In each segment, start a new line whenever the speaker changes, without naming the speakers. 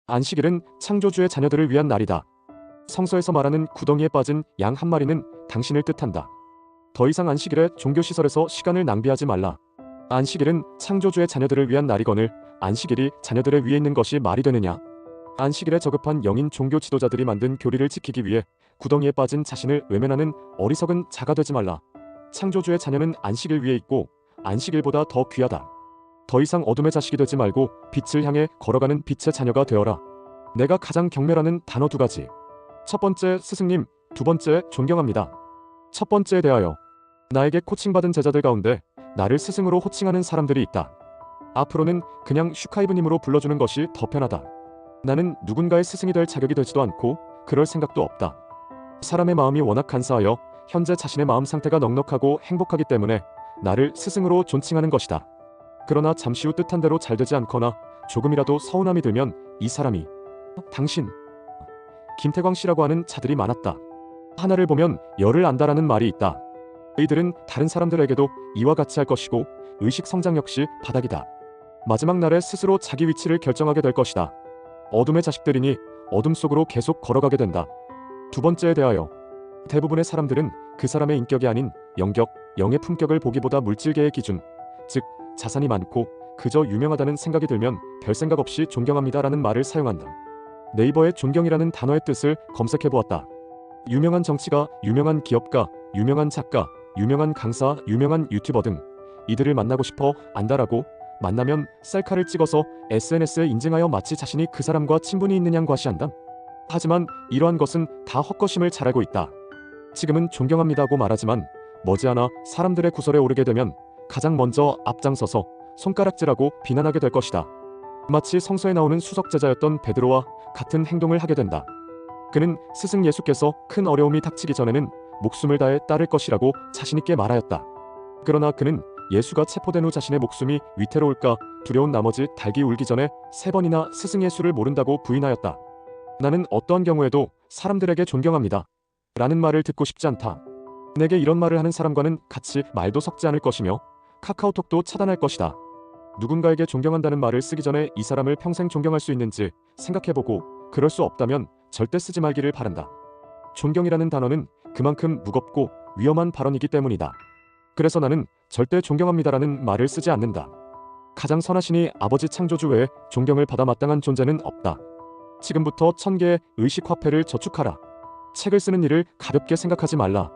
안식일은 창조주의 자녀들을 위한 날이다. 성서에서 말하는 구덩이에 빠진 양 한 마리는 당신을 뜻한다. 더 이상 안식일에 종교시설에서 시간을 낭비하지 말라. 안식일은 창조주의 자녀들을 위한 날이거늘 안식일이 자녀들의 위에 있는 것이 말이 되느냐. 안식일에 저급한 영인 종교 지도자들이 만든 교리를 지키기 위해 구덩이에 빠진 자신을 외면하는 어리석은 자가 되지 말라. 창조주의 자녀는 안식일 위에 있고 안식일보다 더 귀하다. 더 이상 어둠의 자식이 되지 말고 빛을 향해 걸어가는 빛의 자녀가 되어라. 내가 가장 경멸하는 단어 두 가지. 첫 번째, 스승님. 두 번째, 존경합니다. 첫 번째에 대하여 나에게 코칭받은 제자들 가운데 나를 스승으로 호칭하는 사람들이 있다. 앞으로는 그냥 슈카이브님으로 불러주는 것이 더 편하다. 나는 누군가의 스승이 될 자격이 되지도 않고 그럴 생각도 없다. 사람의 마음이 워낙 간사하여 현재 자신의 마음 상태가 넉넉하고 행복하기 때문에 나를 스승으로 존칭하는 것이다. 그러나 잠시 후 뜻한 대로 잘 되지 않거나 조금이라도 서운함이 들면 이 사람이 당신 김태광 씨라고 하는 자들이 많았다. 하나를 보면 열을 안다라는 말이 있다. 이들은 다른 사람들에게도 이와 같이 할 것이고 의식 성장 역시 바닥이다. 마지막 날에 스스로 자기 위치를 결정하게 될 것이다. 어둠의 자식들이니 어둠 속으로 계속 걸어가게 된다. 두 번째에 대하여 대부분의 사람들은 그 사람의 인격이 아닌 영격, 영의 품격을 보기보다 물질계의 기준, 즉 자산이 많고 그저 유명하다는 생각이 들면 별 생각 없이 존경합니다라는 말을 사용한다. 네이버에 존경이라는 단어의 뜻을 검색해보았다. 유명한 정치가, 유명한 기업가, 유명한 작가, 유명한 강사, 유명한 유튜버 등 이들을 만나고 싶어 안다라고 만나면 셀카를 찍어서 SNS에 인증하여 마치 자신이 그 사람과 친분이 있는 양 과시한다. 하지만 이러한 것은 다 헛것임을 잘 알고 있다. 지금은 존경합니다고 말하지만 머지않아 사람들의 구설에 오르게 되면 가장 먼저 앞장서서 손가락질하고 비난하게 될 것이다. 마치 성서에 나오는 수석제자였던 베드로와 같은 행동을 하게 된다. 그는 스승 예수께서 큰 어려움이 닥치기 전에는 목숨을 다해 따를 것이라고 자신있게 말하였다. 그러나 그는 예수가 체포된 후 자신의 목숨이 위태로울까 두려운 나머지 닭이 울기 전에 3번이나 스승 예수를 모른다고 부인하였다. 나는 어떠한 경우에도 사람들에게 존경합니다 라는 말을 듣고 싶지 않다. 내게 이런 말을 하는 사람과는 같이 말도 섞지 않을 것이며 카카오톡도 차단할 것이다. 누군가에게 존경한다는 말을 쓰기 전에 이 사람을 평생 존경할 수 있는지 생각해보고 그럴 수 없다면 절대 쓰지 말기를 바란다. 존경이라는 단어는 그만큼 무겁고 위험한 발언이기 때문이다. 그래서 나는 절대 존경합니다라는 말을 쓰지 않는다. 가장 선하시니 아버지 창조주 외에 존경을 받아 마땅한 존재는 없다. 지금부터 1000개의 의식 화폐를 저축하라. 책을 쓰는 일을 가볍게 생각하지 말라.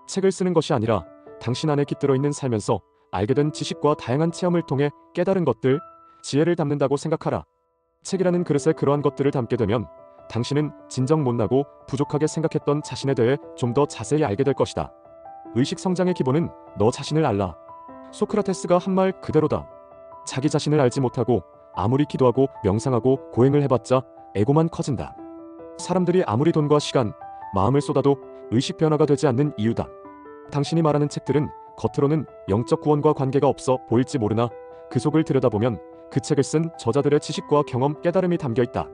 책을 쓰는 것이 아니라 당신 안에 깃들어 있는 살면서 알게 된 지식과 다양한 체험을 통해 깨달은 것들, 지혜를 담는다고 생각하라. 책이라는 그릇에 그러한 것들을 담게 되면 당신은 진정 못나고 부족하게 생각했던 자신에 대해 좀 더 자세히 알게 될 것이다. 의식 성장의 기본은 너 자신을 알라. 소크라테스가 한 말 그대로다. 자기 자신을 알지 못하고 아무리 기도하고 명상하고 고행을 해봤자 에고만 커진다. 사람들이 아무리 돈과 시간, 마음을 쏟아도 의식 변화가 되지 않는 이유다. 당신이 말하는 책들은 겉으로는 영적 구원과 관계가 없어 보일지 모르나 그 속을 들여다보면 그 책을 쓴 저자들의 지식과 경험, 깨달음이 담겨있다.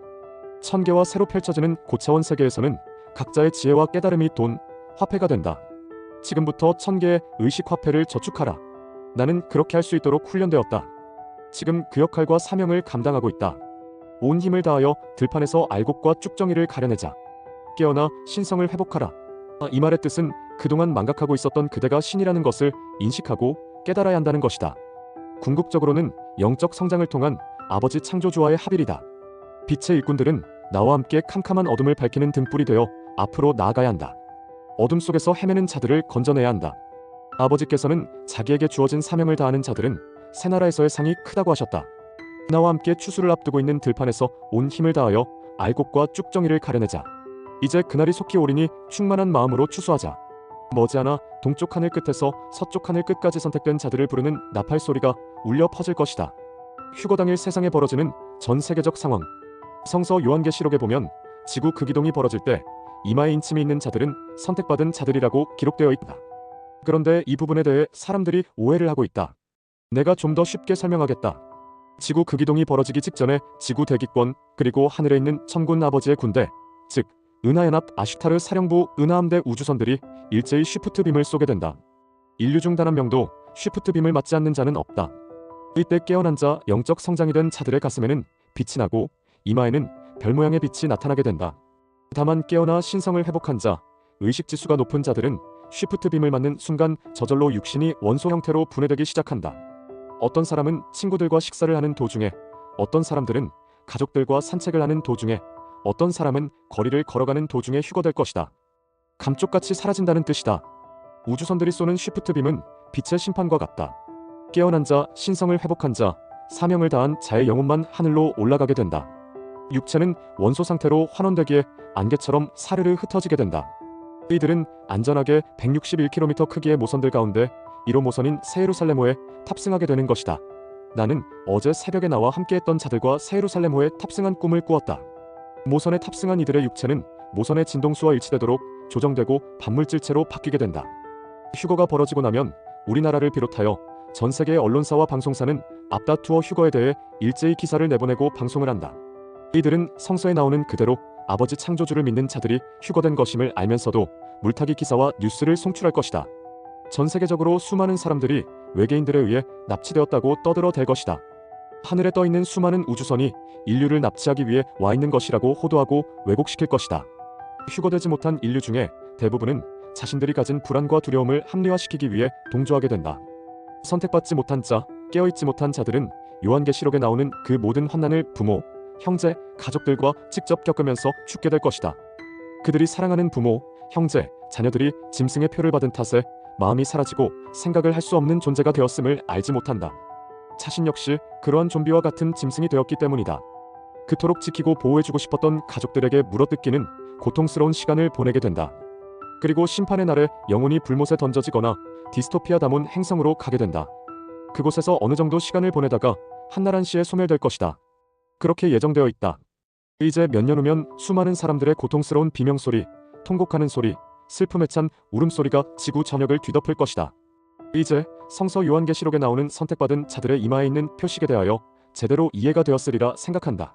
1000개와 새로 펼쳐지는 고차원 세계에서는 각자의 지혜와 깨달음이 돈, 화폐가 된다. 지금부터 1000개의 의식 화폐를 저축하라. 나는 그렇게 할 수 있도록 훈련되었다. 지금 그 역할과 사명을 감당하고 있다. 온 힘을 다하여 들판에서 알곡과 쭉정이를 가려내자. 깨어나 신성을 회복하라. 이 말의 뜻은 그동안 망각하고 있었던 그대가 신이라는 것을 인식하고 깨달아야 한다는 것이다. 궁극적으로는 영적 성장을 통한 아버지 창조주와의 합일이다. 빛의 일꾼들은 나와 함께 캄캄한 어둠을 밝히는 등불이 되어 앞으로 나아가야 한다. 어둠 속에서 헤매는 자들을 건져내야 한다. 아버지께서는 자기에게 주어진 사명을 다하는 자들은 새 나라에서의 상이 크다고 하셨다. 나와 함께 추수를 앞두고 있는 들판에서 온 힘을 다하여 알곡과 쭉정이를 가려내자. 이제 그날이 속히 오리니 충만한 마음으로 추수하자. 머지않아 동쪽 하늘 끝에서 서쪽 하늘 끝까지 선택된 자들을 부르는 나팔 소리가 울려 퍼질 것이다. 휴거 당일 세상에 벌어지는 전 세계적 상황. 성서 요한계시록에 보면 지구 극이동이 벌어질 때 이마에 인침이 있는 자들은 선택받은 자들이라고 기록되어 있다. 그런데 이 부분에 대해 사람들이 오해를 하고 있다. 내가 좀 더 쉽게 설명하겠다. 지구 극이동이 벌어지기 직전에 지구 대기권 그리고 하늘에 있는 천군 아버지의 군대, 즉 은하연합 아슈타르 사령부 은하함대 우주선들이 일제히 쉬프트 빔을 쏘게 된다. 인류 중 단 한 명도 쉬프트 빔을 맞지 않는 자는 없다. 이때 깨어난 자, 영적 성장이 된 자들의 가슴에는 빛이 나고 이마에는 별 모양의 빛이 나타나게 된다. 다만 깨어나 신성을 회복한 자, 의식지수가 높은 자들은 쉬프트 빔을 맞는 순간 저절로 육신이 원소 형태로 분해되기 시작한다. 어떤 사람은 친구들과 식사를 하는 도중에, 어떤 사람들은 가족들과 산책을 하는 도중에, 어떤 사람은 거리를 걸어가는 도중에 휴거될 것이다. 감쪽같이 사라진다는 뜻이다. 우주선들이 쏘는 쉬프트 빔은 빛의 심판과 같다. 깨어난 자, 신성을 회복한 자, 사명을 다한 자의 영혼만 하늘로 올라가게 된다. 육체는 원소 상태로 환원되기에 안개처럼 사르르 흩어지게 된다. 이들은 안전하게 161km 크기의 모선들 가운데 1호 모선인 세예루살렘호에 탑승하게 되는 것이다. 나는 어제 새벽에 나와 함께했던 자들과 세예루살렘호에 탑승한 꿈을 꾸었다. 모선에 탑승한 이들의 육체는 모선의 진동수와 일치되도록 조정되고 반물질체로 바뀌게 된다. 휴거가 벌어지고 나면 우리나라를 비롯하여 전 세계의 언론사와 방송사는 앞다투어 휴거에 대해 일제히 기사를 내보내고 방송을 한다. 이들은 성서에 나오는 그대로 아버지 창조주를 믿는 자들이 휴거된 것임을 알면서도 물타기 기사와 뉴스를 송출할 것이다. 전 세계적으로 수많은 사람들이 외계인들에 의해 납치되었다고 떠들어댈 것이다. 하늘에 떠있는 수많은 우주선이 인류를 납치하기 위해 와 있는 것이라고 호도하고 왜곡시킬 것이다. 휴거되지 못한 인류 중에 대부분은 자신들이 가진 불안과 두려움을 합리화시키기 위해 동조하게 된다. 선택받지 못한 자, 깨어있지 못한 자들은 요한계시록에 나오는 그 모든 환난을 부모, 형제, 가족들과 직접 겪으면서 죽게 될 것이다. 그들이 사랑하는 부모, 형제, 자녀들이 짐승의 표를 받은 탓에 마음이 사라지고 생각을 할 수 없는 존재가 되었음을 알지 못한다. 자신 역시 그러한 좀비와 같은 짐승이 되었기 때문이다. 그토록 지키고 보호해주고 싶었던 가족들에게 물어뜯기는 고통스러운 시간을 보내게 된다. 그리고 심판의 날에 영혼이 불못에 던져지거나 디스토피아 담은 행성으로 가게 된다. 그곳에서 어느 정도 시간을 보내다가 한날 한시에 소멸될 것이다. 그렇게 예정되어 있다. 이제 몇 년 후면 수많은 사람들의 고통스러운 비명소리, 통곡하는 소리, 슬픔에 찬 울음소리가 지구 전역을 뒤덮을 것이다. 이제 성서 요한계시록에 나오는 선택받은 자들의 이마에 있는 표식에 대하여 제대로 이해가 되었으리라 생각한다.